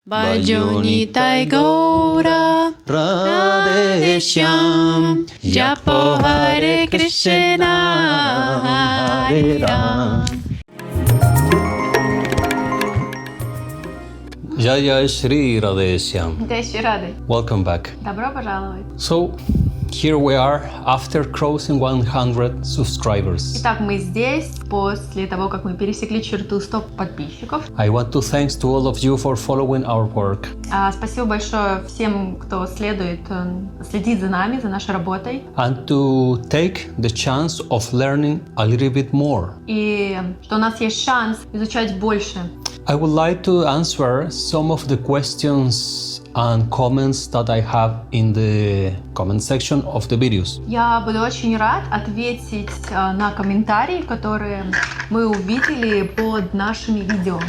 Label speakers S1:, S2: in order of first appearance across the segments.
S1: Bhajonitai Gaura Radheshyam Japo Hare Krishna Hare Ram.
S2: Jaya Shri Radheshyam.
S1: Jai Shri Radhe.
S2: Welcome back.
S1: Добро пожаловать.
S2: So, here we are after crossing 100 subscribers.
S1: Итак, мы здесь после того, как мы пересекли черту 100 подписчиков.
S2: I want to thank to all of you for following our work.
S1: Спасибо большое всем, кто следит за нами, за нашей работой.
S2: And to take the chance of learning a little bit more.
S1: И что у нас есть шанс изучать больше.
S2: I would like to answer some of the questions and comments that I have in the comment section of the videos.
S1: Я буду очень рад ответить на комментарии, которые мы увидели под нашими видео.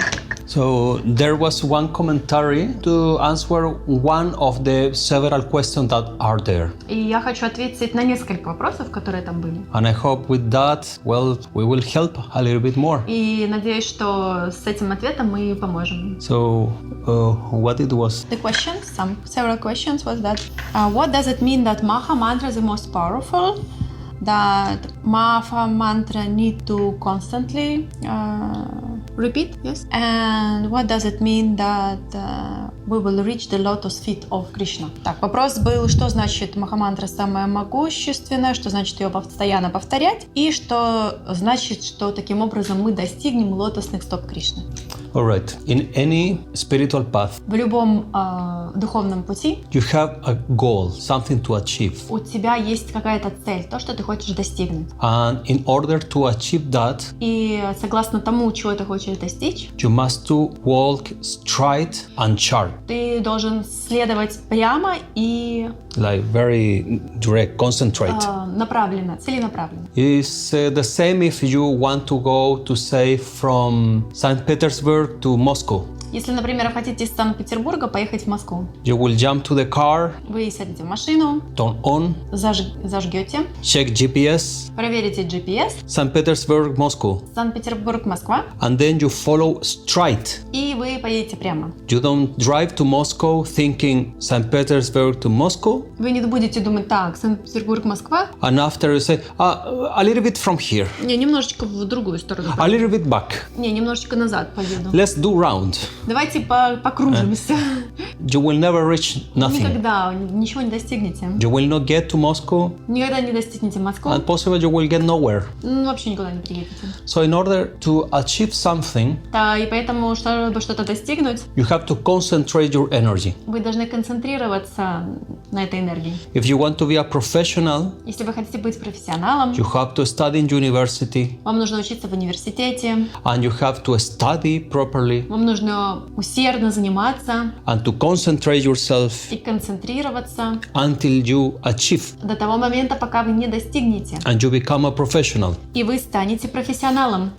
S2: So there was one commentary to answer one of the several questions that are there.
S1: И я хочу ответить на несколько вопросов, которые там были.
S2: And I hope with that, well, we will help a little bit more.
S1: И надеюсь, что с этим ответом мы поможем.
S2: So, what it was?
S1: The questions, several questions was that what does it mean that Maha Mantra is the most powerful? That Maha Mantra need to constantly repeat, yes. And what does it mean that we will reach the lotus feet of Krishna? Так, вопрос был, что значит Махамантра самая могущественная, что значит ее постоянно повторять, и что значит, что таким образом мы достигнем лотосных стоп Кришны.
S2: Alright, in any spiritual path,
S1: В любом духовном пути
S2: you have a goal, something to achieve.
S1: у тебя есть какая-то цель, то, что ты хочешь достигнуть.
S2: And in order to achieve that,
S1: И согласно тому, чего ты хочешь достичь,
S2: you must to walk straight and sharp.
S1: ты должен следовать прямо и
S2: Like very direct, concentrate.
S1: направленно, целенаправленно.
S2: It's the same if you want to go to say from St. Petersburg to Moscow.
S1: Если, например, хотите из Санкт-Петербурга поехать в Москву,
S2: You will jump to the car,
S1: вы сядете в машину,
S2: turn on,
S1: зажгете,
S2: check GPS,
S1: проверите GPS,
S2: St. Petersburg, Moscow,
S1: Санкт-Петербург, Москва,
S2: and then you follow straight.
S1: и вы поедете прямо.
S2: You don't drive to Moscow thinking St. Petersburg to Moscow,
S1: Вы не будете думать, так, Санкт-Петербург, Москва,
S2: and after you say, a little bit from here,
S1: не, немножечко в другую сторону.
S2: a little bit back,
S1: Не, немножечко назад поеду.
S2: let's do round.
S1: Давайте покружимся.
S2: You will never reach nothing.
S1: Никогда ничего не достигнете.
S2: You will not get to Moscow,
S1: Никогда не достигнете Москву.
S2: and possibly you will get nowhere.
S1: Вообще никуда не приедете.
S2: So in order to achieve something,
S1: Да, и поэтому, чтобы что-то достигнуть,
S2: you have to concentrate your energy.
S1: вы должны концентрироваться на этой энергии.
S2: If you want to be a professional,
S1: Если вы хотите быть профессионалом,
S2: you have to study in university,
S1: вам нужно учиться в университете,
S2: and you have to study properly,
S1: вам нужно усердно заниматься
S2: and to concentrate yourself
S1: и концентрироваться
S2: until you achieve,
S1: до того момента, пока вы не достигнете,
S2: and you become a professional.
S1: и вы станете профессионалом.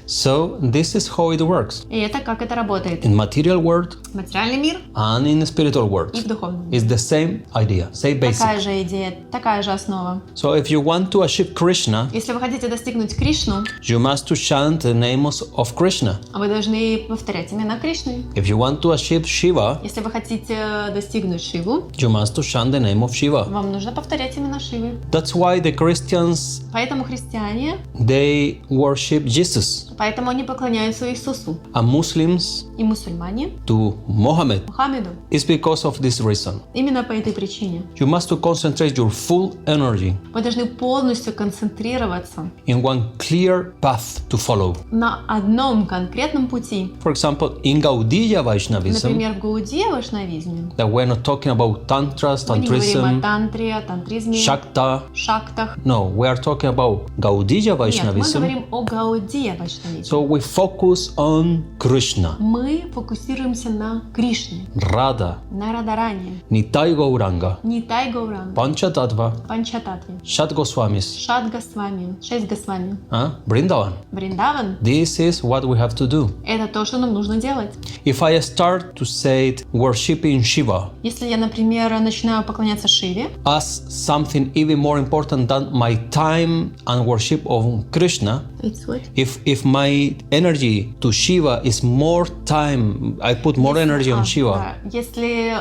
S2: So this is how it works
S1: И это как это работает.
S2: in material world
S1: Материальный мир
S2: and in the spiritual
S1: и в
S2: world.
S1: духовном.
S2: It's the same idea, same
S1: Такая
S2: basic.
S1: же идея, такая же основа.
S2: So if you want to achieve Krishna,
S1: Если вы хотите достигнуть Кришну,
S2: you must to chant the name of Krishna.
S1: вы должны повторять имена Кришны.
S2: If you want to achieve Shiva,
S1: Если вы хотите достигнуть Шиву,
S2: you must to chant the name of Shiva.
S1: вам нужно повторять имена Шивы.
S2: That's why the Christians,
S1: Поэтому христиане,
S2: they worship Jesus,
S1: поэтому они поклоняются Иисусу.
S2: and Muslims
S1: И мусульмане
S2: to Muhammad.
S1: Мухаммеду.
S2: It's because of this reason.
S1: Именно по этой причине.
S2: You must to concentrate your full energy
S1: Вы должны полностью концентрироваться
S2: in one clear path to follow.
S1: на одном конкретном пути.
S2: For example, in Gaudiya Vaishnavism,
S1: Например, в Гаудия Вайшнавизме.
S2: that we're not talking about tantras,
S1: Мы не говорим о
S2: tantrism,
S1: тантре, о тантризме,
S2: shakta.
S1: шактах.
S2: No, we are talking about Gaudiya
S1: Нет, мы
S2: Vaishnavism.
S1: говорим о Гаудия Вайшнавизме.
S2: So we focus on Krishna,
S1: Мы фокусируемся на Кришне,
S2: Radha,
S1: на Радаране,
S2: Nitai Gauranga,
S1: Нитай Гауранга,
S2: Panchatattva,
S1: Панчататве,
S2: Shat Goswamis,
S1: Шат Госвами, 6 Госвами,
S2: Vrindavan.
S1: Бриндаван.
S2: This is what we have to do.
S1: Это то, что нам нужно делать.
S2: If I start to say it, worshiping Shiva
S1: Если я, например, начинаю поклоняться Шиве,
S2: as something even more important than my time and worship of Krishna,
S1: It's what?
S2: If my energy to Shiva is more time, I put more energy on Shiva.
S1: Да. Если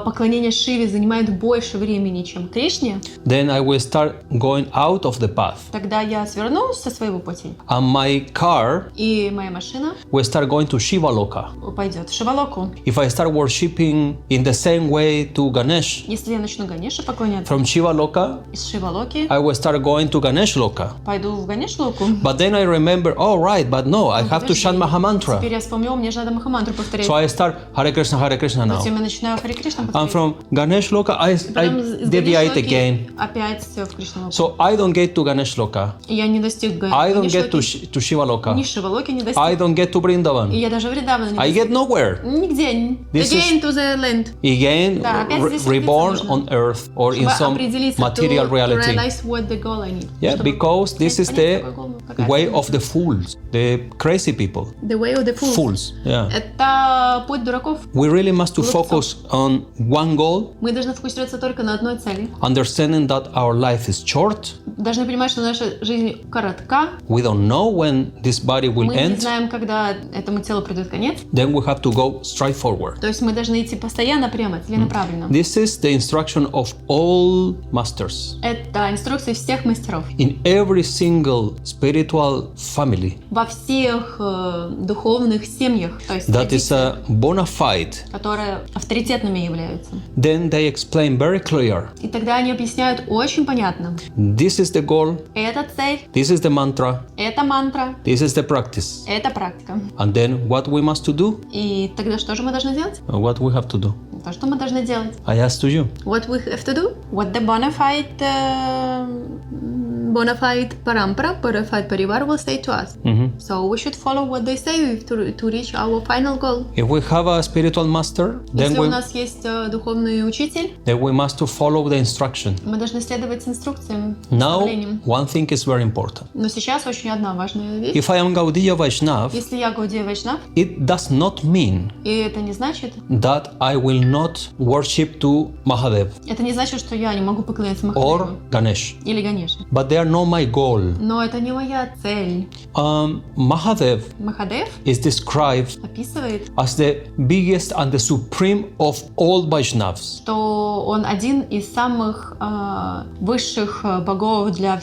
S1: поклонение Шиве занимает больше времени, чем Кришне,
S2: Then I will start going out of the path.
S1: тогда я сверну со своего пути.
S2: And my car
S1: И моя машина
S2: will start going to Shiva Loka.
S1: пойдет в Шивалоку.
S2: If I start worshipping in the same way to Ganesh,
S1: Если я начну Ганеше поклоняться
S2: from Shiva Loka,
S1: из Шивалоки,
S2: I will start going to Ganesh Loka.
S1: пойду в Ганеш-локу.
S2: But then I remember, oh right, but no, I have to chant Mahamantra.
S1: Теперь я вспомнил, мне же надо Махамантру повторять.
S2: So I start Hare Krishna now.
S1: Затем я начинаю Харе Кришна
S2: And
S1: повторять.
S2: from Ganesh Loka, I
S1: Потом из
S2: deviate
S1: Ганеш-локи
S2: again.
S1: опять в Кришну-локу.
S2: So I don't get to Ganesh Loka.
S1: Я не достиг
S2: I don't get
S1: Ганеш-локи,
S2: to Shiva Loka.
S1: ни Шивалоки не достиг.
S2: I don't get to
S1: И
S2: Vrindavan.
S1: я даже Вриндавана не
S2: I
S1: достиг.
S2: get nowhere.
S1: Нигде.
S2: This
S1: Again to the land.
S2: Again,
S1: Да, опять здесь
S2: reborn
S1: родиться
S2: on earth or in
S1: Чтобы
S2: some
S1: определиться,
S2: material
S1: to
S2: reality.
S1: realize what the goal I need.
S2: Yeah,
S1: Чтобы
S2: because this is
S1: понять,
S2: the
S1: какой goal, какая
S2: way
S1: цель.
S2: of the fools, the crazy people.
S1: The way of the fool.
S2: Fools, yeah.
S1: Это путь дураков.
S2: We really must to focus on one goal,
S1: Мы должны фокусироваться только на одной цели.
S2: understanding that our life is short.
S1: Должны понимать, что наша жизнь коротка.
S2: We don't know when this body will
S1: Мы не
S2: end.
S1: знаем, когда этому телу придет конец.
S2: Then we have to go straight forward.
S1: То есть мы должны идти постоянно прямо, целенаправленно.
S2: This is the instruction of all masters
S1: Это инструкции всех мастеров.
S2: in every single spiritual family.
S1: Во всех духовных семьях, то есть
S2: That is a bona fide.
S1: которые авторитетными являются.
S2: Then they explain very clear.
S1: И тогда они объясняют очень понятно.
S2: This is the goal.
S1: Это цель,
S2: This is the mantra.
S1: это мантра,
S2: This is the practice.
S1: это практика.
S2: And then what we must to do?
S1: И тогда что же мы должны делать?
S2: What we have to do?
S1: То, что мы должны делать.
S2: I ask to you.
S1: What we have to do? What the bona fide parampara, bona fide parivar will say to us. So we should follow what they say to reach our final goal.
S2: If we have a spiritual master, then
S1: Если у нас есть духовный учитель,
S2: we must to follow the instruction.
S1: мы должны следовать инструкциям,
S2: Now,
S1: наставлениям.
S2: one thing is very important.
S1: Но сейчас очень одна важная вещь.
S2: If I am Gaudiya Vaishnav,
S1: Если я Гаудия Вайшнав,
S2: it does not mean
S1: и это не значит,
S2: that I will not worship to Mahadev
S1: это не значит, что я не могу поклоняться
S2: or
S1: Махадеву
S2: Ganesh.
S1: или Ганеше.
S2: But they are not my goal.
S1: Но это не моя цель.
S2: Mahadev
S1: Махадев
S2: is described
S1: описывает,
S2: as the biggest and the supreme of all Vaishnavas.
S1: что он один из самых высших богов для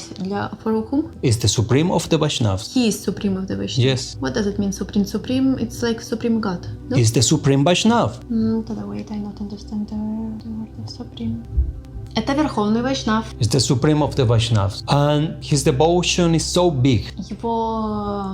S1: Фарукум.
S2: Is the supreme of the Vaishnavas.
S1: He is supreme of the Vaishnavas.
S2: Yes.
S1: What does it mean, supreme? Supreme, it's like supreme God. No?
S2: Is the supreme Vaishnav.
S1: Тогда wait, I not understand the word of supreme. Это верховный Вайшнав.
S2: Is the supreme of the Vaishnavas. And his devotion is so big
S1: Его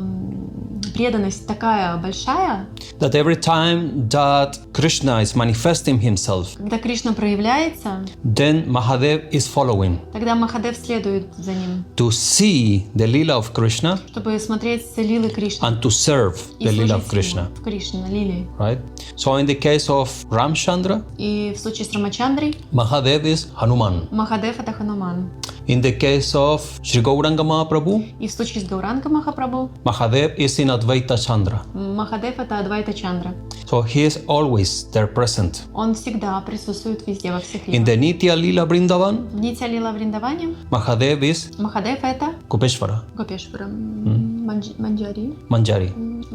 S1: преданность такая большая,
S2: that every time that Krishna is manifesting himself,
S1: когда Кришна проявляется,
S2: then Mahadev is following
S1: тогда Махадев следует за ним,
S2: to see the lila of Krishna
S1: чтобы смотреть лилы Кришны
S2: and to serve
S1: и
S2: the lila of
S1: служить
S2: Krishna,
S1: ему в Кришне, лилии.
S2: right? So in the case of Ramchandra,
S1: И в случае с Рамачандрой
S2: Mahadev is Hanuman.
S1: Махадев это Хануман.
S2: In the case of Sri Gauranga Mahaprabhu,
S1: И в случае с Гауранга Махапрабху
S2: Mahadev is in Advaita Chandra.
S1: Махадев это Адвайта Чандра.
S2: So he is always there present.
S1: Он всегда присутствует везде, во всех
S2: In
S1: лилах.
S2: the Nitya Lila Vrindavan,
S1: В Нитя Лила Вриндаване
S2: Mahadev is
S1: Махадев это
S2: Gopeshwara,
S1: Гопешвара Манджари.
S2: Manjari.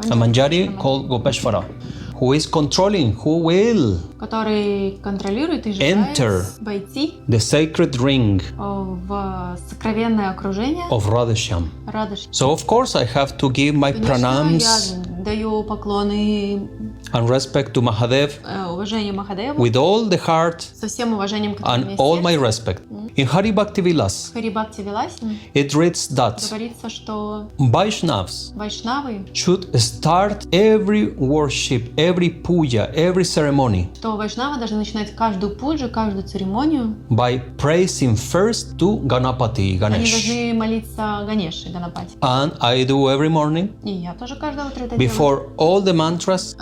S2: A Manjari called Gopeshwara, who is controlling, who will
S1: Который контролирует и
S2: Enter.
S1: желает войти
S2: the sacred ring
S1: в сокровенное окружение
S2: of Radhashyam.
S1: Радыш.
S2: So of course I have to give my
S1: Конечно,
S2: pranams
S1: я даю поклоны
S2: and respect to Mahadev
S1: уважению Махадеву
S2: with all the heart
S1: со всем уважением, которое у
S2: and
S1: меня
S2: all
S1: есть.
S2: my respect. In Hari Bhakti Vilas,
S1: Харибхакти Виласе
S2: it reads that
S1: говорится, что
S2: Vaishnavas
S1: вайшнавы,
S2: should start every worship, every puja, every ceremony
S1: что вайшнавы должны начинать каждую пуджу, каждую церемонию.
S2: by praising first to Ganapati,
S1: Они
S2: Ganesh.
S1: должны молиться Ганеше, Ганапати.
S2: And I do every morning
S1: И я тоже каждое утро это делаю.
S2: before all the mantras,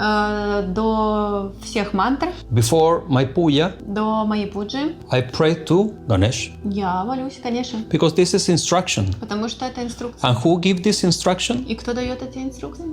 S1: До всех мантр,
S2: before my puja,
S1: до моей пуджи
S2: I pray to Ganesh
S1: я молюсь, конечно,
S2: because this is instruction.
S1: потому что это инструкция.
S2: And who give this instruction?
S1: И кто дает эти инструкции?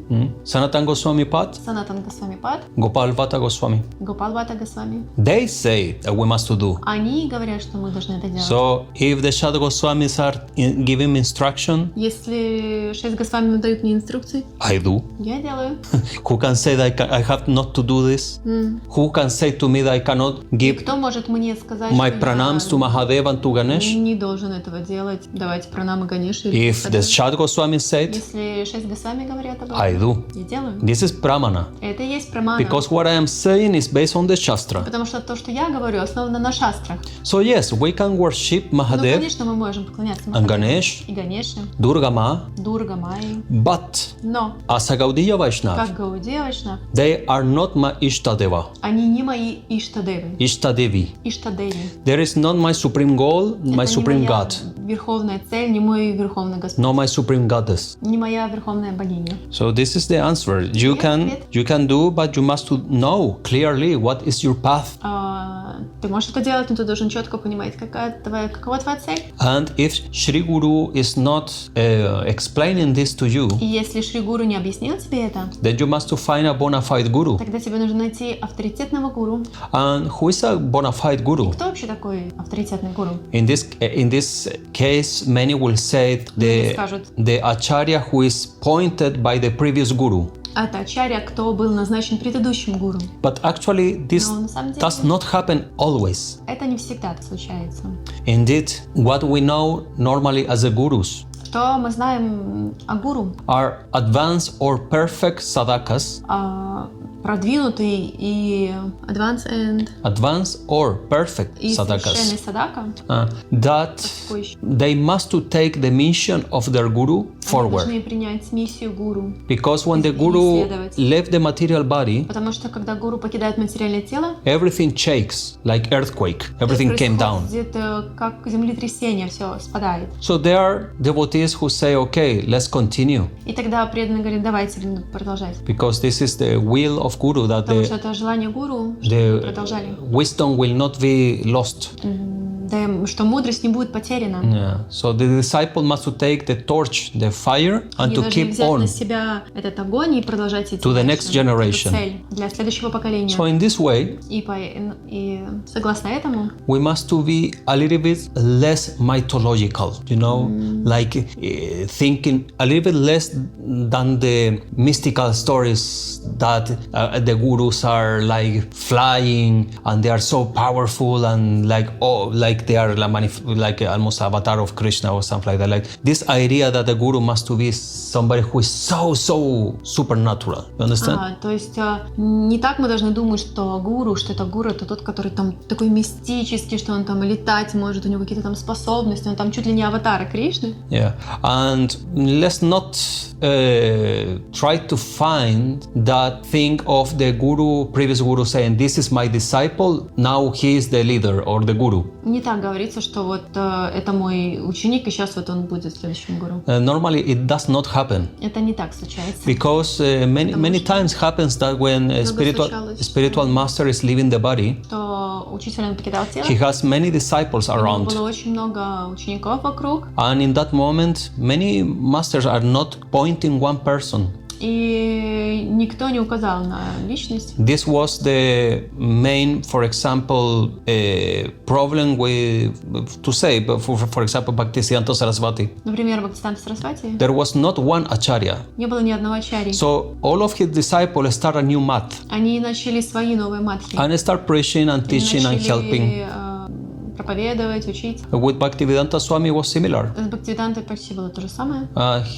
S2: Sanatan Goswami Pad,
S1: Санатан Госвами Пад,
S2: Gopal Vata Goswami.
S1: Гопал Бхатта Бхагавата Госвами.
S2: They say that we must to do.
S1: Они говорят, что мы должны это делать.
S2: So if the Shadow Goswamis are giving instruction,
S1: Если 6 Госвами дают мне инструкции,
S2: I do.
S1: я делаю.
S2: Who can say that I have not to do this? Who can say to me that I cannot
S1: И
S2: give
S1: кто может мне сказать,
S2: my
S1: что
S2: pranams to Mahadeva and to Ganesh?
S1: я не должен этого делать, давать пранамы Ганеше?
S2: If the Shadow Goswami said,
S1: Если 6 Госвами говорят об
S2: I
S1: этом,
S2: do.
S1: я делаю.
S2: This is Pramana.
S1: Это и есть прамана.
S2: Because what I am saying is based on the Shastra.
S1: Потому что то, что я говорю, основано на шастрах.
S2: So yes, we can worship
S1: Ну,
S2: Mahadev
S1: конечно, мы можем поклоняться
S2: and
S1: Махадеву
S2: Ganesh,
S1: и Ганеше,
S2: Durga Ma,
S1: Дурга Майи,
S2: but
S1: но
S2: as a Gaudiya Vaishnav,
S1: как Гаудия Вайшнав,
S2: they are not my Ishtadeva,
S1: они не мои Иштадевы.
S2: Ishtadevi.
S1: Иштадеви.
S2: There is not my supreme goal, my
S1: Это не
S2: supreme
S1: моя
S2: God,
S1: верховная цель, не мой верховный Господь,
S2: no my supreme goddess.
S1: не моя верховная богиня.
S2: So this is the answer. You can do, but you must to know clearly what is your path.
S1: Ты можешь это делать, но ты должен четко понимать, какова твоя цель.
S2: And if Shri Guru is not explaining this to you,
S1: И если Шри Гуру не объяснил тебе это,
S2: then you must to find a bona fide guru.
S1: тогда тебе нужно найти авторитетного гуру.
S2: And who is a bona fide guru?
S1: Кто вообще такой авторитетный гуру?
S2: In this case, many will say the acharya who is pointed by the previous guru.
S1: Это ачарья, кто был назначен предыдущим гуру.
S2: But actually, this
S1: Но на самом деле
S2: does not happen always.
S1: это не всегда случается.
S2: Indeed, what we know normally as a gurus
S1: Что мы знаем о гуру?
S2: are advanced or perfect sadhakas,
S1: Продвинутый и
S2: advanced or perfect
S1: и совершенный
S2: sadhakas,
S1: садака.
S2: that they must to take the mission of their guru
S1: Они
S2: forward.
S1: должны принять миссию гуру.
S2: Because when the guru left the material body,
S1: Потому что когда гуру покидает материальное тело,
S2: everything shakes like earthquake. Everything came down.
S1: где-то как землетрясение, все спадает.
S2: So there are devotees who say, okay, let's continue.
S1: И тогда преданный говорит, давайте продолжать.
S2: Because this is the will of Guru, that
S1: Потому что это желание гуру, чтобы
S2: the
S1: продолжали.
S2: wisdom will not be lost.
S1: Да, что мудрость не будет потеряна.
S2: Yeah. So the disciple must to take the torch, the fire, and
S1: Они
S2: to
S1: должны
S2: keep
S1: взять
S2: on
S1: на себя этот огонь и продолжать идти
S2: to the
S1: дальше.
S2: next generation.
S1: Это цель для следующего поколения.
S2: So in this way,
S1: И согласно этому,
S2: we must to be a little bit less mythological, you know, like thinking a little bit less than the mystical stories that the gurus are like flying and they are so powerful and like they are like almost avatar of Krishna or something like that. Like this idea that the guru must to be somebody who is so supernatural. You understand?
S1: То есть не так мы должны думать, что это гуру, это тот, который там такой мистический, что он там летать может, у него какие-то там способности, он там чуть ли не аватар Кришны.
S2: Yeah, and let's not try to find that thing of the guru, previous guru saying, this is my disciple, now he is the leader or the guru.
S1: Не так говорится, что вот это мой ученик, и сейчас вот он будет следующим гуру.
S2: Normally it does not happen.
S1: Это не так случается.
S2: Because many times happens that when a spiritual master is leaving the body,
S1: То учитель он покидал тело,
S2: he has many disciples
S1: у него
S2: around.
S1: было очень много учеников вокруг,
S2: And in that moment, many masters are not pointing one person.
S1: и никто не указал на личность.
S2: This was the main, for example, problem with, to say, but for example, Bhaktisiddhanta Saraswati.
S1: Например, Бхактисиданта Сарасвати
S2: There was not one acharya.
S1: не было ни одного ачарьи.
S2: So all of his disciples start a new math
S1: Они начали свои новые матхи.
S2: and start preaching and teaching and helping.
S1: Проповедовать, учить.
S2: With Bhaktivedanta Swami was similar.
S1: С Бхактивидантой почти было то же самое.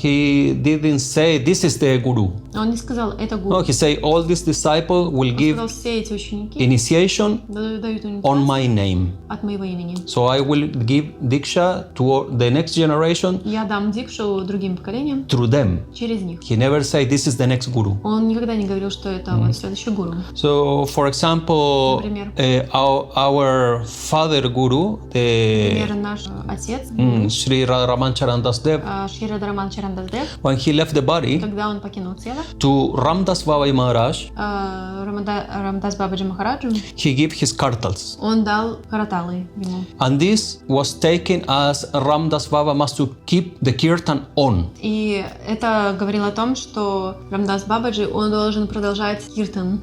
S2: He didn't say this is the guru.
S1: Он не сказал, это
S2: No,
S1: гуру.
S2: he said all these disciples will
S1: Он
S2: give
S1: сказал, все эти ученики
S2: initiation
S1: дают
S2: on my
S1: инициацию
S2: name.
S1: от моего имени.
S2: So I will give diksha to the next generation
S1: Я дам дикшу другим поколениям
S2: through them.
S1: через них.
S2: He never said this is the next guru.
S1: Он никогда не говорил, что это вот следующий гуру.
S2: So, for example,
S1: Например.
S2: our father guru guru,
S1: Например, наш отец,
S2: Sri Ramancharan Das Dev,
S1: Шри Радхараман Чарандасдев,
S2: when he left the body
S1: когда он покинул тело,
S2: to Ramdas Babai Maharaj,
S1: Рамдас Бабаджи Махараджу,
S2: he gave his kartals.
S1: он дал караталы ему.
S2: And this was taken as Ramdas Baba must to keep the kirtan on.
S1: И это говорило о том, что Рамдас Бабаджи, он должен продолжать киртан.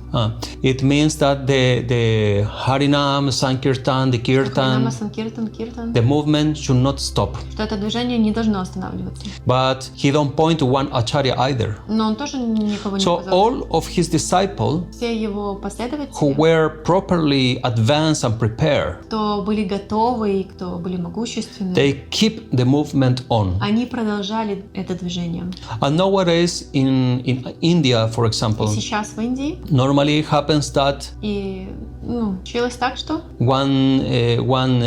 S2: It means that the Harinam, Sankirtan, the Kirtan,
S1: Киртан,
S2: the movement should not stop.
S1: что это движение не должно останавливаться.
S2: But he don't point to one acharya either.
S1: Но он тоже никого не
S2: So
S1: указал.
S2: all of his disciples
S1: Все его
S2: who
S1: последователи,
S2: were properly advanced and prepared,
S1: кто были готовы и кто были могущественны,
S2: they keep the movement on.
S1: они продолжали это движение.
S2: And nowadays in India, for
S1: И
S2: example,
S1: сейчас в Индии,
S2: normally it happens that
S1: и случилось так, что
S2: one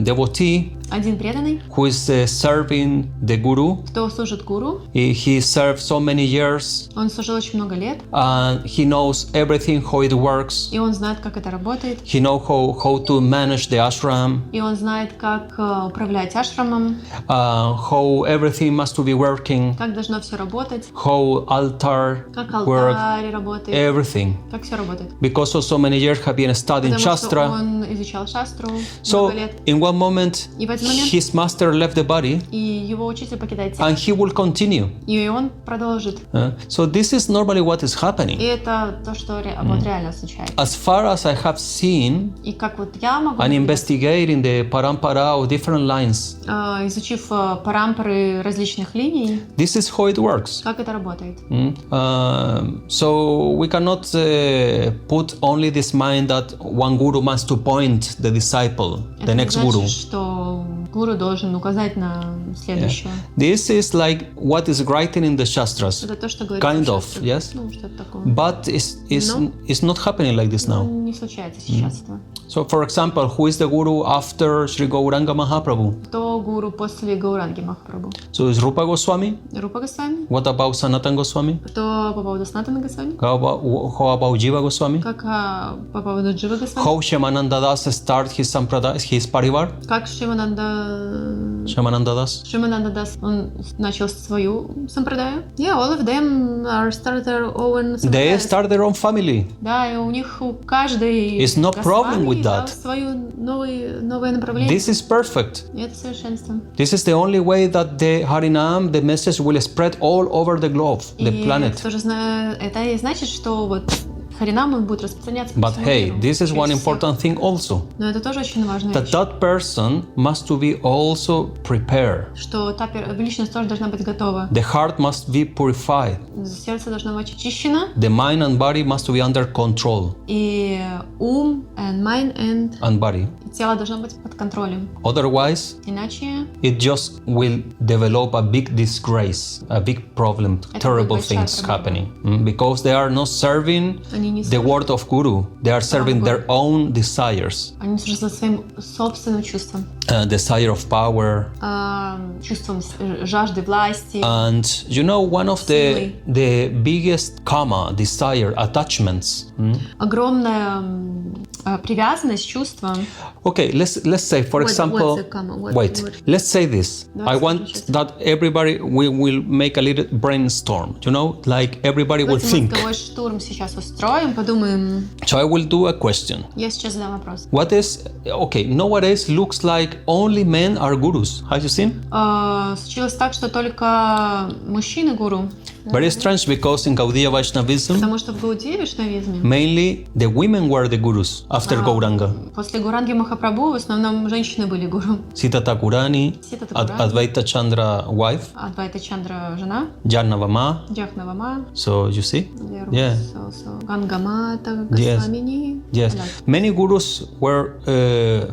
S2: devotee
S1: один преданный,
S2: who is serving the guru,
S1: кто служит гуру,
S2: he served so many years
S1: он служил очень много лет,
S2: and he knows everything how it works.
S1: и он знает, как это работает,
S2: He knows how to manage the ashram,
S1: и он знает, как управлять ашрамом,
S2: how everything must to be working,
S1: как должно все работать,
S2: how altar
S1: как
S2: work,
S1: алтарь работает,
S2: everything.
S1: как все работает.
S2: Because of so many years have been studying
S1: Потому что
S2: Shastra.
S1: он изучал шастру
S2: So
S1: много лет,
S2: in one moment,
S1: и в этот момент
S2: his master left the body
S1: и его учитель покидает тело,
S2: and he will continue.
S1: и он продолжит.
S2: So this is normally what is
S1: И
S2: happening.
S1: это то, что вот реально случается.
S2: As far as I have seen
S1: И как вот я могу,
S2: and investigating the parampara of different lines,
S1: изучив парампоры различных линий,
S2: this is how it works.
S1: как это работает.
S2: So we cannot put only this mind that one guru must to point the disciple, the
S1: Это не
S2: next
S1: значит,
S2: guru.
S1: что гуру должен указать на следующего.
S2: This is like what is writing in the Shastras,
S1: Это то, что говорится
S2: kind
S1: в
S2: of,
S1: шастре.
S2: yes?
S1: Что-то такое.
S2: But it's not happening like this now.
S1: Не случается сейчас этого.
S2: So, for example, who is the guru after Sri Gauranga Mahaprabhu?
S1: Кто гуру после Гауранги Махапрабху?
S2: So, is Rupa Goswami?
S1: Рупа Госвами?
S2: What about Sanatana Goswami?
S1: Кто по поводу Санатана Госвами?
S2: How about Jiva Goswami?
S1: Как по поводу Джива Госвами?
S2: How Shyamananda Das start his parivar?
S1: Как Шимананда
S2: Shyamananda Das?
S1: Дас, он начал свою сампрадаю? Yeah, all of them are started their own
S2: They
S1: sampradayas.
S2: start their own family.
S1: Да, и у них у каждой
S2: It's no problem with
S1: дал
S2: that.
S1: свое новое направление.
S2: This is perfect.
S1: И это совершенство.
S2: This is the only way that the Harinam, the message will spread all over the globe, the
S1: И
S2: planet.
S1: кто же знает, это и значит, что вот Харинам он будет распространяться по
S2: But
S1: всему
S2: hey,
S1: миру,
S2: this is
S1: через
S2: one
S1: всех.
S2: important thing also.
S1: Но это тоже очень важная
S2: That
S1: вещь,
S2: that person must to be also prepared.
S1: что та личность тоже должна быть готова.
S2: The heart must be purified.
S1: Сердце должно быть очищено,
S2: The mind and body must to be under control.
S1: и ум, and mind,
S2: And body.
S1: и тело должно быть под контролем.
S2: Otherwise,
S1: Иначе
S2: it just will develop a big disgrace, a big problem, terrible
S1: будет большая
S2: things
S1: проблема.
S2: happening. Because they are not serving
S1: они не
S2: the word of Guru. They are serving their own desires.
S1: Они служат своим собственным чувством,
S2: Desire of power.
S1: чувством жажды власти.
S2: And you know, one of the biggest kama, desire, attachments.
S1: Огромная привязанность, чувство.
S2: Okay, let's say, for example,
S1: what's a kama?
S2: wait, let's say this. I want that everybody will make a little brainstorm, you know, like everybody will
S1: Давайте
S2: think.
S1: мозговой штурм сейчас устроим, подумаем.
S2: So I will do a question.
S1: Я сейчас задам вопрос.
S2: What is, okay, nowadays looks like only men are gurus. Have you seen?
S1: Случилось так, что только мужчины гуру.
S2: Very strange because in Gaudiya Vaishnavism,
S1: Потому что в Гауди Вайшнавизме
S2: mainly the women were the gurus after Gauranga.
S1: после Гауранги Махапрабху в основном женщины были гуру.
S2: Sita Thakurani,
S1: Сита Тхакурани,
S2: Advaita Chandra wife,
S1: Адвайта Чандра жена,
S2: Janavama.
S1: Джахнавама,
S2: So you see? Yeah.
S1: Гангамата,
S2: Yes.
S1: Госвамини.
S2: Yes. Many gurus were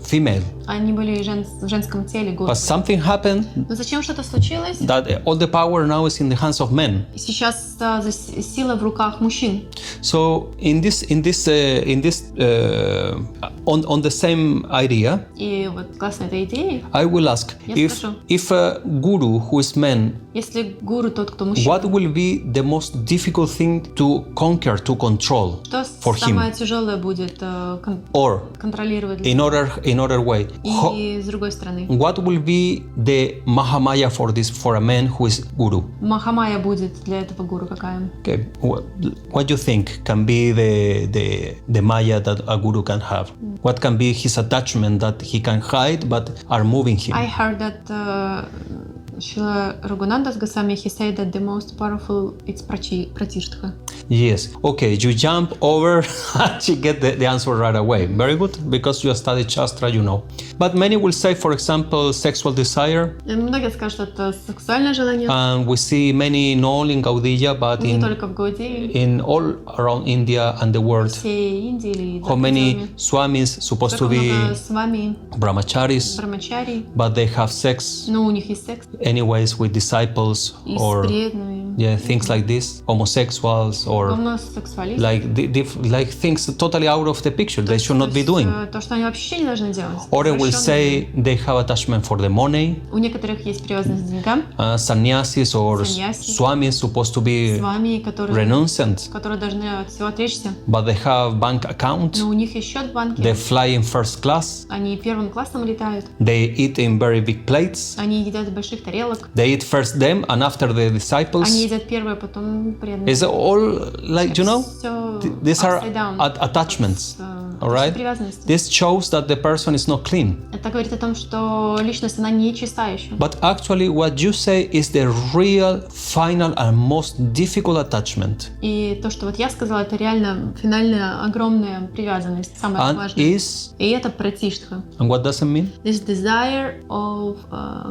S2: female,
S1: Они были в женском теле гуру.
S2: but something happened
S1: Но зачем что-то случилось?
S2: that all the power now is in the hands of men.
S1: Сейчас сила в руках мужчин.
S2: So in this on the same idea,
S1: И вот согласно этой идее,
S2: I will ask,
S1: Я спрошу.
S2: if a guru who is man,
S1: если гуру тот, кто мужчина,
S2: what will be the most difficult thing to conquer, to control
S1: что
S2: for him?
S1: самое тяжелое будет
S2: Or
S1: контролировать для
S2: in other way,
S1: И с другой стороны,
S2: what will be the Mahamaya for a man who is guru?
S1: Махамая будет для этого гуру какая?
S2: Okay, what do you think can be the Maya that a guru can have? What can be his attachment that he can hide but are moving him?
S1: I heard that Srila Raghunadas Goswami, he said that the most powerful it's Pratishhtha.
S2: Yes. Okay, you jump over and you get the answer right away. Very good, because you studied Shastra, you know. But many will say, for example, sexual desire.
S1: Многие скажут, что это сексуальное желание.
S2: And we see many, not only in Gaudiya, but
S1: Не только в Гаудии,
S2: in all around India and the world.
S1: всей Индии или
S2: How many swamis supposed to be
S1: с вами
S2: brahmacharis,
S1: брамачари,
S2: but they have sex
S1: но у них есть секс
S2: anyways with disciples
S1: и с
S2: or
S1: преданными,
S2: things like this, homosexuals or
S1: гомосексуалисты.
S2: like things totally out of the picture they should not be doing.
S1: То, что они вообще не должны делать.
S2: Or they will say they have attachment for the money.
S1: У некоторых есть привязанность к деньгам.
S2: Sannyasis or swamis supposed to be
S1: С вами, которые должны от всего отречься.
S2: but they have bank account.
S1: Но у них есть счет в банке.
S2: They fly in first class.
S1: Они первым классом летают.
S2: They eat in very big plates.
S1: Они едят из больших тарелок.
S2: They eat first them and after the disciples.
S1: Они едят первые, потом преданные.
S2: It's all like, you know, these are attachments. All right? This shows that the person is not clean.
S1: Это говорит о том, что личность она не чиста еще.
S2: But actually, what you say is the real, final, and most difficult attachment.
S1: И то, что вот я сказала, это реально финальная огромная привязанность, самая важная. И это пратиштха.
S2: And what does it mean?
S1: This desire of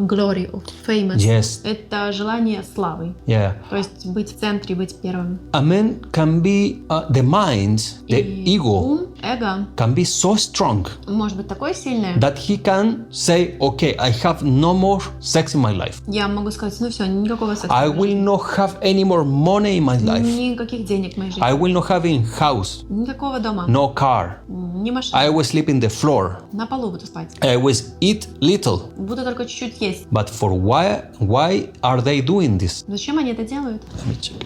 S1: glory, of famous.
S2: Yes.
S1: Это желание славы.
S2: Yeah.
S1: То есть быть в центре, быть первым.
S2: A man can be the mind, the ego.
S1: Эго
S2: can be so strong
S1: может быть такое сильное,
S2: that he can say, okay, I have no more sex in my life.
S1: Я могу сказать, ну все, никакого секса.
S2: I will not have any more money in my life.
S1: Никаких денег в моей жизни.
S2: I will not have in house.
S1: Никакого дома.
S2: No car.
S1: Ни машины.
S2: I will sleep in the floor.
S1: На полу буду спать.
S2: I will eat little.
S1: Буду только чуть-чуть есть.
S2: But for why are they doing this?
S1: Зачем они это делают?
S2: Let me check.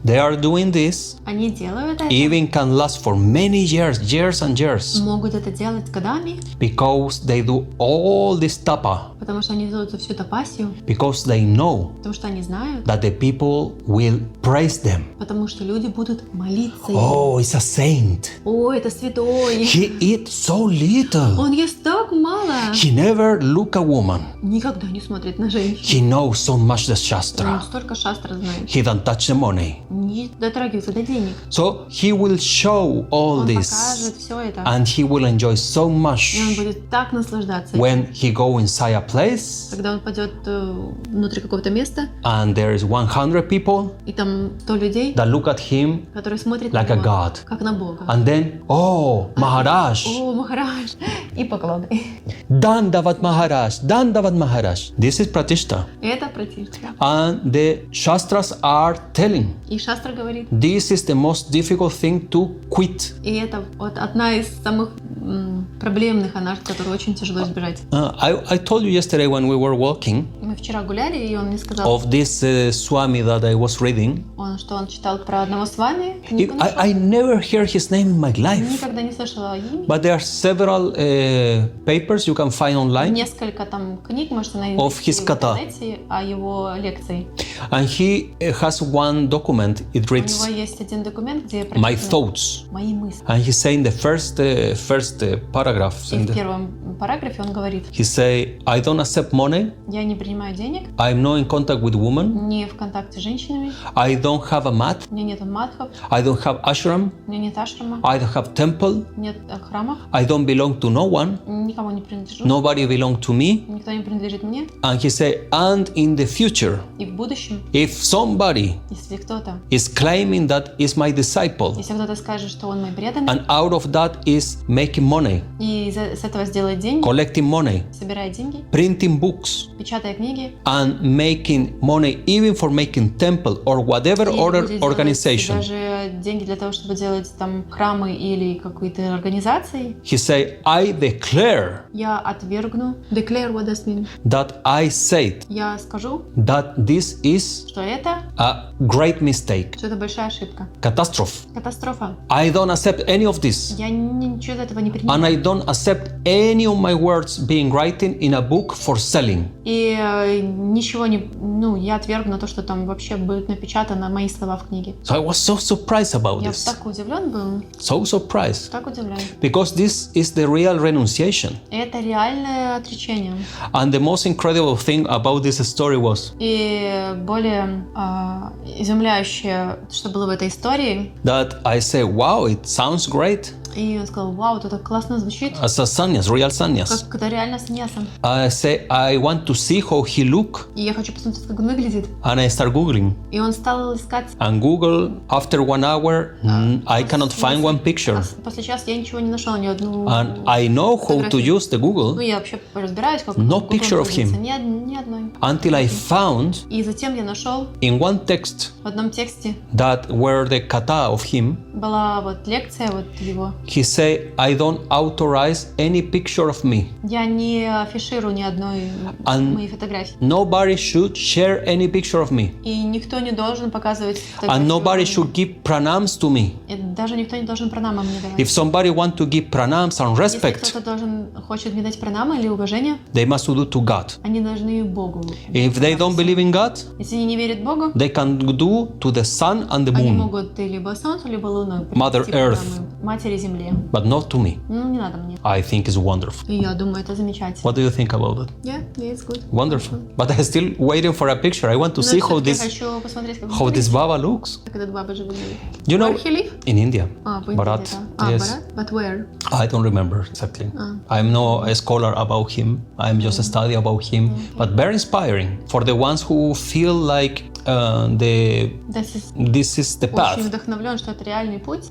S2: They are doing this.
S1: Они делают это.
S2: Even can last for many years and years.
S1: Могут это делать годами.
S2: Because they do all this tapa.
S1: Потому что они делают всю тапасию.
S2: Because they know.
S1: Потому что они знают.
S2: That the people will praise them.
S1: Потому что люди будут молиться.
S2: Oh, it's a saint.
S1: О, это святой.
S2: He eats so little.
S1: Он ест так мало.
S2: He never look a woman.
S1: Никогда не смотрит на женщин.
S2: He knows so much the Shastra.
S1: Он столько шастра знает.
S2: He don't touch the money.
S1: Не дотрагивается до денег.
S2: So he will show all
S1: он
S2: this.
S1: покажет все это.
S2: And he will enjoy so much.
S1: И он будет так наслаждаться.
S2: When he go inside a place.
S1: Когда он пойдет внутри какого-то места.
S2: And there is 100 people.
S1: И там 100 людей.
S2: That look at him.
S1: Которые смотрят
S2: like
S1: на него.
S2: A god.
S1: Как на Бога.
S2: And then, oh, Maharaj.
S1: О, Махарадж. И поклоны.
S2: Dandavat Maharaj. Dandavat Maharaj. This is Pratishta.
S1: Это Pratishta.
S2: And the Shastras are telling.
S1: И Шастра говорит.
S2: This is the most difficult thing to quit.
S1: И это вот одна из самых проблемных анарт, которую очень тяжело избежать.
S2: I told you yesterday when we were walking.
S1: Мы вчера гуляли, и он мне сказал.
S2: Of this Swami that I was reading.
S1: Что он читал про одного свами.
S2: I never heard his name in my life.
S1: Никогда не слышала о имени.
S2: But there are several papers you can find online.
S1: Несколько там книг можете найти
S2: of his
S1: в интернете о его лекции.
S2: And he has one document. It reads.
S1: У него есть один документ, где
S2: my thoughts.
S1: Мои мысли.
S2: And he say in the first paragraph.
S1: И в первом параграфе он говорит.
S2: He say, I don't accept money.
S1: Я не принимаю денег.
S2: I'm not in contact with women.
S1: Не в контакте с женщинами.
S2: I don't have a mat.
S1: У меня нет матхов.
S2: I don't have ashram.
S1: У меня нет ашрама.
S2: I don't have temple.
S1: Нет храмов.
S2: I don't belong to no one.
S1: Никому не принадлежу.
S2: Nobody belong to me.
S1: Никто не принадлежит мне.
S2: And he say, and in the future.
S1: И в будущем.
S2: If somebody.
S1: Если кто-то.
S2: Is claiming that is my disciple.
S1: Если кто-то скажет, что он мой преданный.
S2: And out of that is making money.
S1: И с этого сделает деньги. деньги,
S2: collecting money,
S1: собирая деньги,
S2: printing books,
S1: печатая книги,
S2: and making money even for making temple or whatever
S1: и
S2: other
S1: будет делать
S2: organization.
S1: даже деньги для того, чтобы делать там храмы или какие-то организации.
S2: He say, I declare
S1: Я отвергну. Declare, what does mean?
S2: that I said
S1: Я скажу,
S2: that this is
S1: что это,
S2: a great mistake,
S1: что это большая ошибка.
S2: catastrophe.
S1: Катастрофа.
S2: I don't accept any of this.
S1: Я ничего из этого не
S2: And
S1: принимаю.
S2: I don't accept any of my words being written in a book for selling.
S1: И ничего не... Ну, я отвергну то, что там вообще будет напечатано мои слова в книге.
S2: So I was so surprised about
S1: Я
S2: this.
S1: так удивлен был,
S2: So surprised.
S1: так удивлен.
S2: Because this is the real renunciation.
S1: Это реальное отречение.
S2: And the most incredible thing about this story was
S1: И более изумляющее, что было в этой истории,
S2: that I say, wow, it sounds great.
S1: и он сказал, вау, это так классно звучит,
S2: As a sannyas, real sannyas.
S1: как это реально саньяса.
S2: I say, I want to see how he look.
S1: И я хочу посмотреть, как он выглядит.
S2: And I start Googling.
S1: И он стал искать.
S2: And Google, after 1 hour, I cannot find one picture.
S1: После часа я ничего не нашел, ни одну
S2: And I know how to use the
S1: Ну,
S2: Google
S1: я вообще разбираюсь, как
S2: No
S1: Google
S2: picture of
S1: пользуется.
S2: him.
S1: Ни одной.
S2: until I found
S1: И затем я нашел
S2: in one text
S1: в одном тексте
S2: that were the kata of him.
S1: была вот лекция вот его.
S2: He say, I don't authorize any picture of me.
S1: Я не афиширую ни одной моей фотографии.
S2: Nobody should share any picture of me.
S1: И никто не должен показывать
S2: And
S1: фотографию.
S2: nobody should give pranams to me.
S1: И даже никто не должен пранамы мне давать.
S2: If somebody want to give pranams and
S1: Если
S2: respect,
S1: кто-то хочет мне дать пранамы или уважение,
S2: they must do to God.
S1: они должны Богу.
S2: If they don't believe in God,
S1: Если они не верят Богу,
S2: they can do to the sun and the
S1: они
S2: moon,
S1: могут и либо Солнцу, либо Луной
S2: Mother
S1: принести
S2: Earth.
S1: пранамы Матери Земле.
S2: but not to me.
S1: Ну, не надо мне.
S2: I think it's wonderful.
S1: И я думаю, это замечательно.
S2: What do you think about it?
S1: Yeah, it's good.
S2: Wonderful. But I'm still waiting for a picture. I want to
S1: Но
S2: see how
S1: всё-таки я
S2: this
S1: хочу посмотреть, как
S2: how this Baba looks.
S1: как этот баба же выглядит.
S2: You know,
S1: Where he live?
S2: in India.
S1: В Индии
S2: Bharat,
S1: где-то.
S2: yes.
S1: Bharat? But where?
S2: I don't remember exactly. I'm no a scholar about him. I'm just a study about him. But very inspiring for the ones who feel like this is the path.
S1: Очень вдохновлен, что это реальный путь.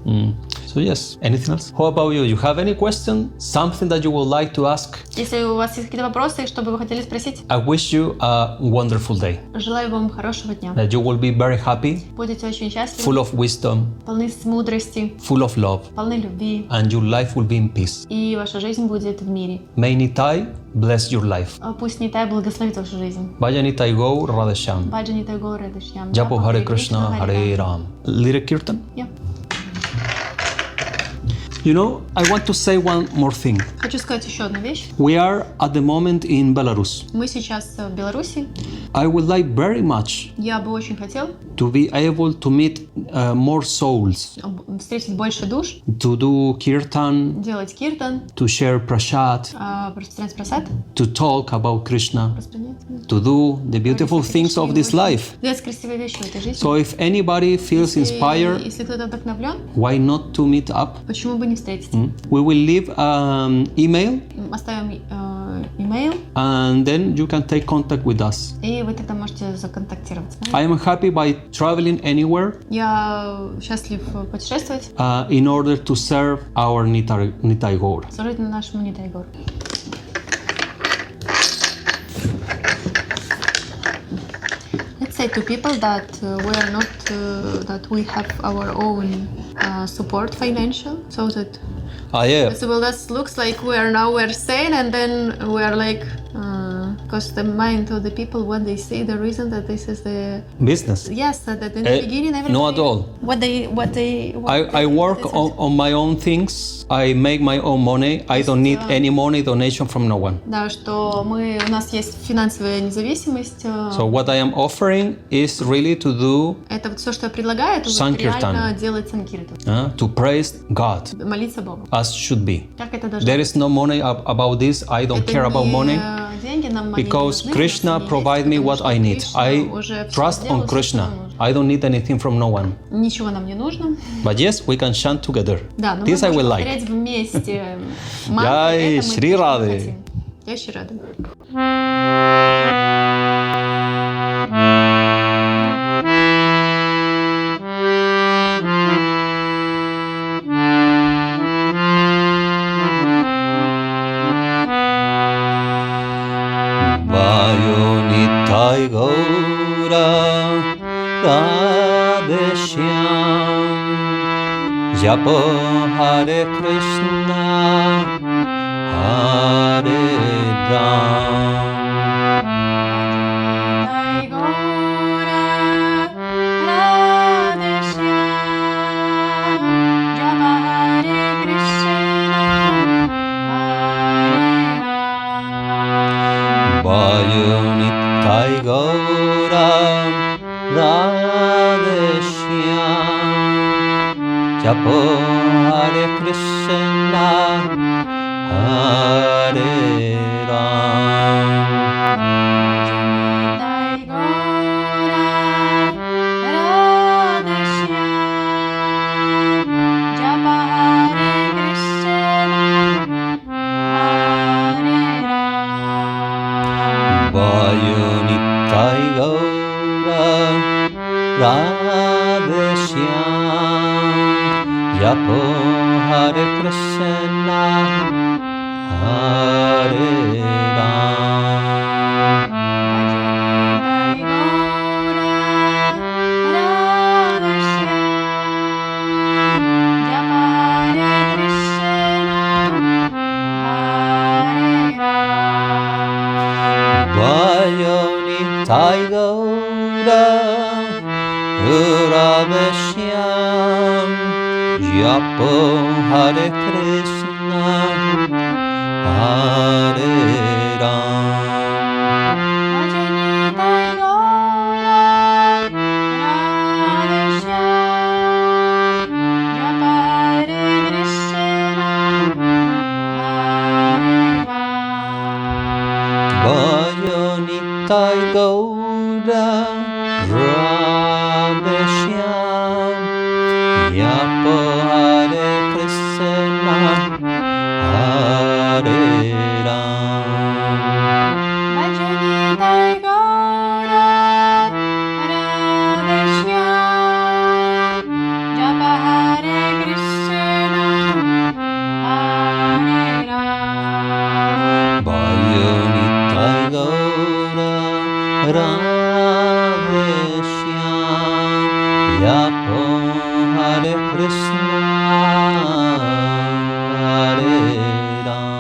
S2: So yes. Anything else? How about you? You have any question? Something that you would like to ask?
S1: Если у вас есть какие-то вопросы, что бы вы хотели спросить,
S2: I wish you a wonderful day.
S1: желаю вам хорошего дня.
S2: That you will be very happy,
S1: Будете очень счастливы,
S2: full of wisdom,
S1: полны мудрости,
S2: full of love,
S1: полны любви,
S2: and your life will be in peace.
S1: и ваша жизнь будет в мире.
S2: May Nitai bless your life.
S1: Пусть Нитай благословит вашу жизнь.
S2: Vaya Nitai go Radhesham.
S1: Баджа Нитай Го Радышьям.
S2: Japo Hare Krishna, Hare Ram. Little Kirtan.
S1: Yeah.
S2: You know, I want to say one more thing.
S1: Хочу сказать еще одну вещь.
S2: We are at the moment in Belarus.
S1: Мы сейчас в Беларуси.
S2: I would like very much
S1: Я бы очень хотел
S2: to be able to meet more souls,
S1: встретить больше душ,
S2: to do kirtan,
S1: делать киртан,
S2: to share prasad,
S1: распространять прасад,
S2: to talk about Krishna,
S1: распространять,
S2: to do the beautiful things of this life.
S1: делать красивые вещи в этой жизни.
S2: So if anybody feels inspired,
S1: Если кто-то вдохновлен,
S2: why not to meet up?
S1: почему бы не встретить?
S2: We will leave email,
S1: Оставим имейл,
S2: and then you can take contact with us.
S1: и вы тогда можете законтактироваться.
S2: I am happy by traveling anywhere
S1: Я счастлив путешествовать,
S2: in order to serve our Nitai Gaur.
S1: служить на нашему Нитайгору. Let's say to people that we are not, that we have our own support financial, so that
S2: Yeah.
S1: well, that looks like we're sane, and then we are like, because the mind of the people, when they see the reason that this is the
S2: Business.
S1: yes, that in the beginning everybody,
S2: No at all. I work on my own things. I make my own money. I don't need any money donation from no one.
S1: Да, что у нас есть финансовая независимость.
S2: So what I am offering is really to do
S1: Это вот все, что я предлагаю, это вот
S2: Санкиртан.
S1: реально делать санкиртан,
S2: to praise God
S1: молиться Богу.
S2: as should be.
S1: Как это должно
S2: There is no money about this. I don't
S1: Это
S2: care about
S1: не
S2: money.
S1: деньги, нам они не
S2: Because
S1: нужны,
S2: Krishna
S1: у нас они
S2: provide
S1: есть,
S2: me
S1: потому
S2: what
S1: что
S2: I need.
S1: Кришна
S2: I
S1: уже всё
S2: trust
S1: сделал,
S2: on
S1: всё, что
S2: Krishna.
S1: нам нужно.
S2: I don't need anything from no one.
S1: Ничего нам не нужно.
S2: But yes, we can chant together.
S1: Да, но
S2: This
S1: мы
S2: I will
S1: можем
S2: like.
S1: повторять вместе мантры,
S2: Jai
S1: это мы
S2: Shri
S1: тоже
S2: Radhe.
S1: хотим. Я Шри Рады.
S2: Shyam Japo Hare Krishna Hare Ram Vayunitai Gaura Radhe Shyam Japo Hare Krishna Hare Ram Vayunitai Gaura Radhe Shyam Japo Hare Krishna Hare Ram Vayunitai Gaura Radhe Shyam Japo Hare Krishna Hare Ram Vayunitai Gaura Radhe Shyam Japo Hare Krishna Hare Ram
S1: Vayunitai Gaura Radhe Shyam Japa Hare Krishna Hare Ram
S2: Vayunitai Gaura Radhe Shyam Japo Hare Krishna Hare Ram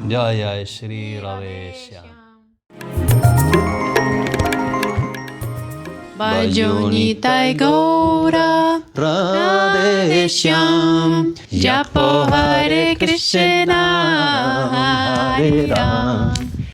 S2: Jai Jai Shri Radheshyam
S1: Bhajonitai Gaura
S2: Radheshyam
S1: Japo Hare Krishna Hare Ram